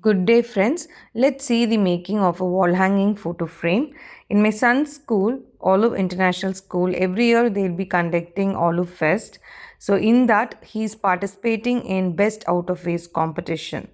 Good day, friends. Let's see the making of a wall hanging photo frame. In my son's school, Olive International School, every year they'll be conducting Olive Fest. So, in that, he's participating in Best Out of Waste competition.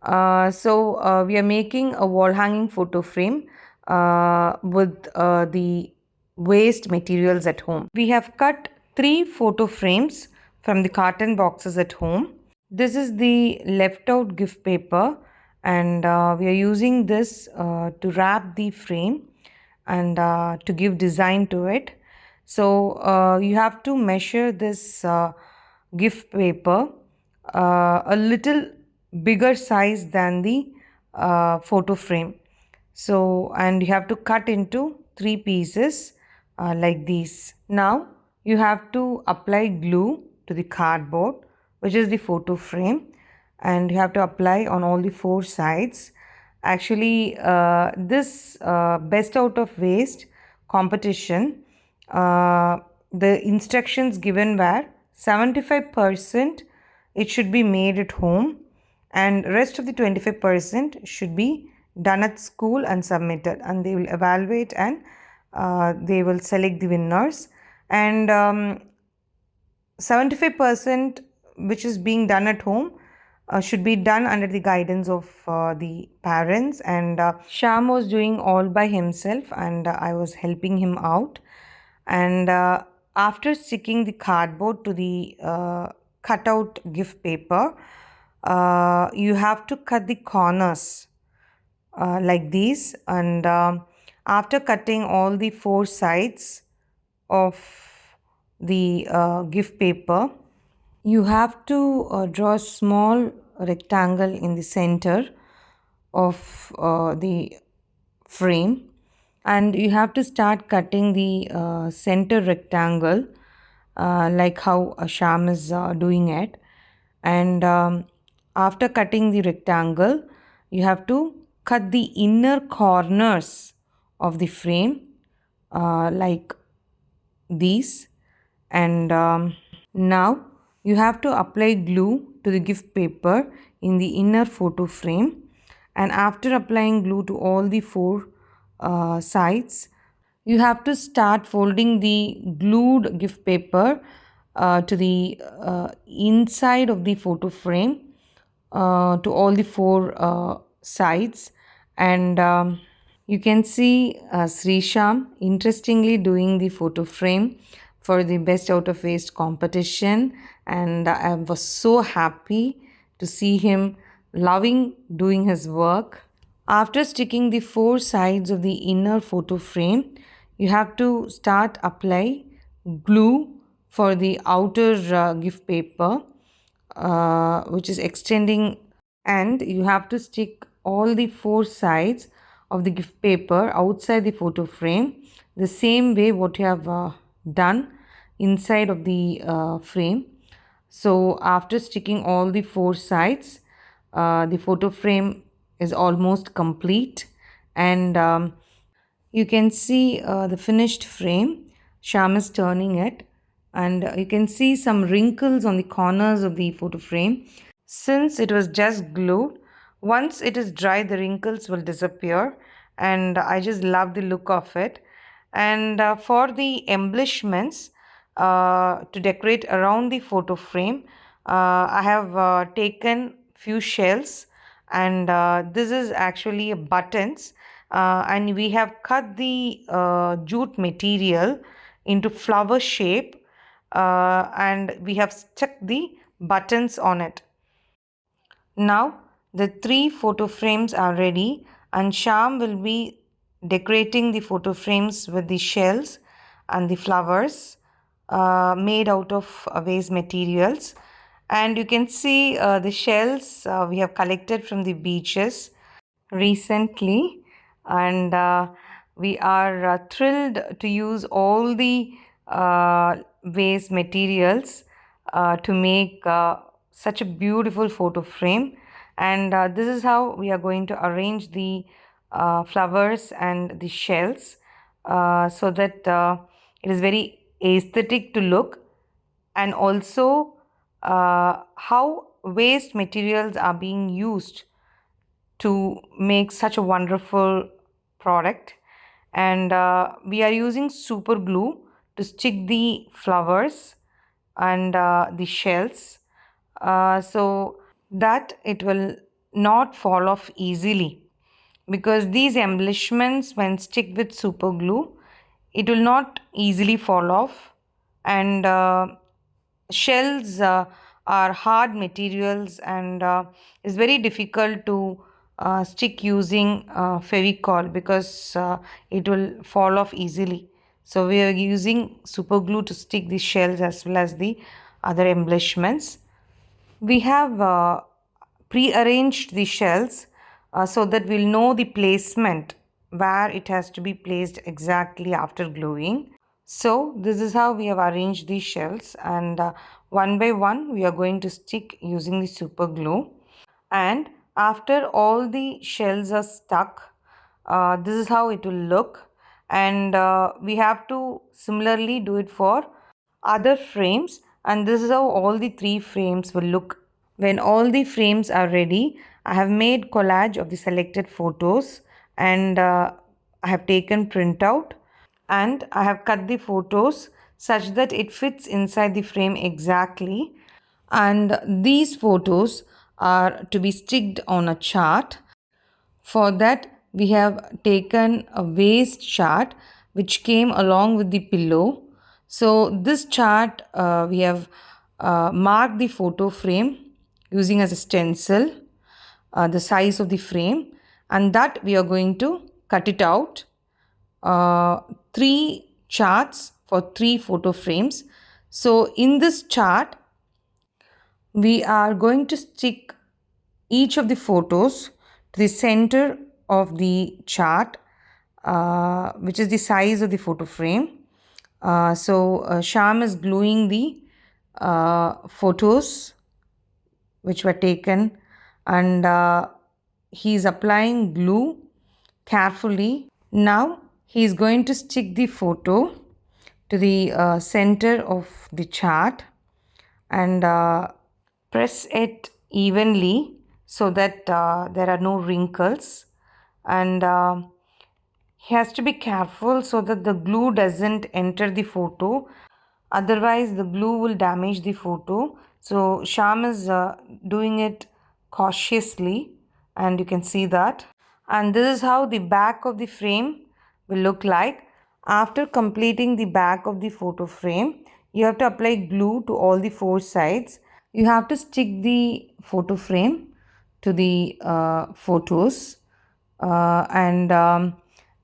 We are making a wall hanging photo frame with the waste materials at home. We have cut three photo frames from the carton boxes at home. This is the left out gift paper, and we are using this to wrap the frame and to give design to it. So you have to measure this gift paper a little bigger size than the photo frame. So, and you have to cut into three pieces like these. Now, you have to apply glue to the cardboard, which is the photo frame, and you have to apply on all the four sides. Actually, this best out of waste competition, the instructions given were 75% it should be made at home, and rest of the 25% should be done at school and submitted, and they will evaluate and they will select the winners. And 75% which is being done at home should be done under the guidance of the parents, and Shyam was doing all by himself, and I was helping him out. And after sticking the cardboard to the cutout gift paper, you have to cut the corners like these, and after cutting all the four sides of the gift paper, you have to draw a small rectangle in the center of the frame, and you have to start cutting the center rectangle like how Shyam is doing it. And after cutting the rectangle, you have to cut the inner corners of the frame like these. And now you have to apply glue to the gift paper in the inner photo frame, and after applying glue to all the four sides, you have to start folding the glued gift paper to the inside of the photo frame to all the four sides. And you can see Sri Shyam interestingly doing the photo frame for the best out of waste competition, and I was so happy to see him loving doing his work. After sticking the four sides of the inner photo frame, you have to start apply glue for the outer gift paper which is extending, and you have to stick all the four sides of the gift paper outside the photo frame the same way what you have done inside of the frame. So after sticking all the four sides, the photo frame is almost complete, and you can see the finished frame. Shyam is turning it, and you can see some wrinkles on the corners of the photo frame since it was just glued. Once it is dry, the wrinkles will disappear, and I just love the look of it. And for the embellishments to decorate around the photo frame, I have taken few shells, and this is actually buttons, and we have cut the jute material into flower shape, and we have stuck the buttons on it. Now the three photo frames are ready, and Shyam will be decorating the photo frames with the shells and the flowers made out of waste materials. And you can see the shells we have collected from the beaches recently, and we are thrilled to use all the waste materials to make such a beautiful photo frame. And this is how we are going to arrange the flowers and the shells so that it is very aesthetic to look, and also how waste materials are being used to make such a wonderful product. And we are using super glue to stick the flowers and the shells, so that it will not fall off easily, because these embellishments, when stick with super glue, it will not easily fall off. And shells are hard materials, and it's very difficult to stick using fevicol, because it will fall off easily. So we are using super glue to stick the shells as well as the other embellishments. We have pre-arranged the shells so that we'll know the placement where it has to be placed exactly after gluing. So this is how we have arranged these shells, and one by one we are going to stick using the super glue. And after all the shells are stuck, this is how it will look. And we have to similarly do it for other frames, and this is how all the three frames will look. When all the frames are ready, I have made collage of the selected photos, and I have taken printout, and I have cut the photos such that it fits inside the frame exactly. And these photos are to be sticked on a chart. For that, we have taken a waist chart which came along with the pillow. So this chart, we have marked the photo frame using as a stencil, the size of the frame, and that we are going to cut it out. Three charts for three photo frames. So in this chart, we are going to stick each of the photos to the center of the chart, which is the size of the photo frame. Shyam is gluing the photos which were taken, and he is applying glue carefully. Now he is going to stick the photo to the center of the chart, and press it evenly so that there are no wrinkles. And he has to be careful so that the glue doesn't enter the photo, otherwise the glue will damage the photo. So Shyam is doing it cautiously, and you can see that. And this is how the back of the frame will look like. After completing the back of the photo frame, you have to apply glue to all the four sides. You have to stick the photo frame to the photos, and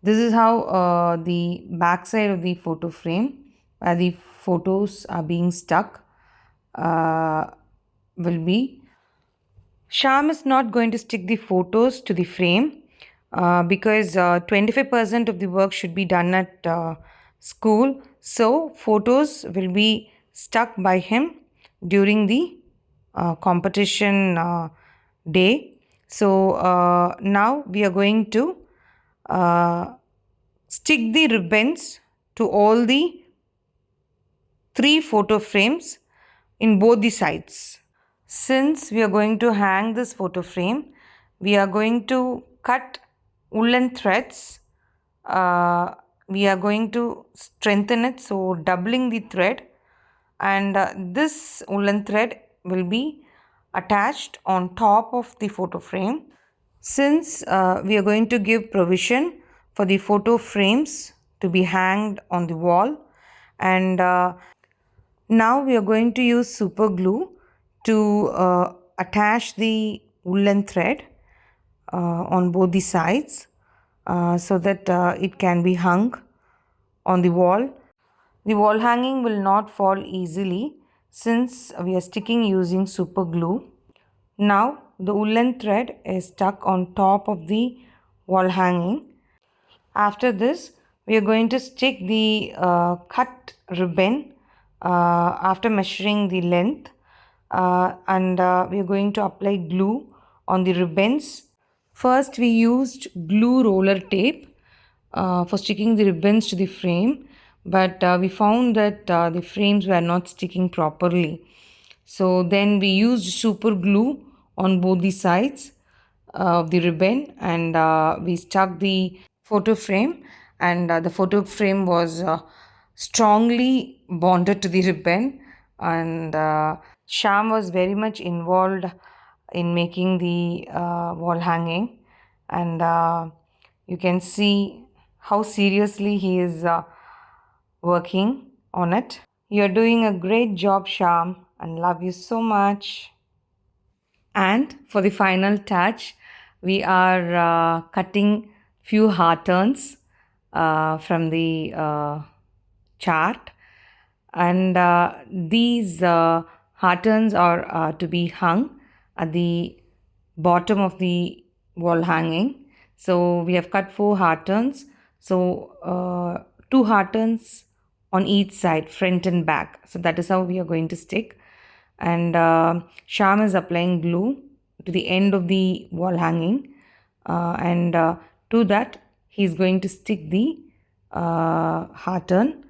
this is how the back side of the photo frame, where the photos are being stuck, will be. Shyam is not going to stick the photos to the frame because 25% of the work should be done at school. So photos will be stuck by him during the competition day. So now we are going to stick the ribbons to all the three photo frames in both the sides. Since we are going to hang this photo frame, we are going to cut woolen threads. We are going to strengthen it, so doubling the thread, and this woolen thread will be attached on top of the photo frame. Since we are going to give provision for the photo frames to be hanged on the wall, and now we are going to use super glue to attach the woolen thread on both the sides, so that it can be hung on the wall. The wall hanging will not fall easily since we are sticking using super glue. Now the woolen thread is stuck on top of the wall hanging. After this, we are going to stick the cut ribbon after measuring the length, and we are going to apply glue on the ribbons. First, we used glue roller tape for sticking the ribbons to the frame, but we found that the frames were not sticking properly. So then we used super glue on both the sides, of the ribbon, and we stuck the photo frame, and the photo frame was strongly bonded to the ribbon, and Sham was very much involved in making the wall hanging, and you can see how seriously he is working on it. You're doing a great job, Sham, and love you so much. And for the final touch, we are cutting few heart turns from the chart, and these heart turns are to be hung at the bottom of the wall hanging. So we have cut four heart turns. So two heart turns on each side, front and back. So that is how we are going to stick. And Sham is applying glue to the end of the wall hanging, and to that he is going to stick the heart turn.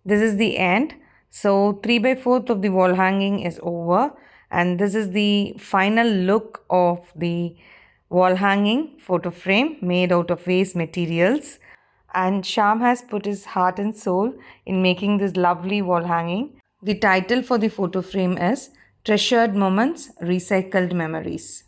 This is the end. So 3 by 4th of the wall hanging is over, and this is the final look of the wall hanging photo frame made out of waste materials. And Sham has put his heart and soul in making this lovely wall hanging. The title for the photo frame is Treasured Moments, Recycled Memories.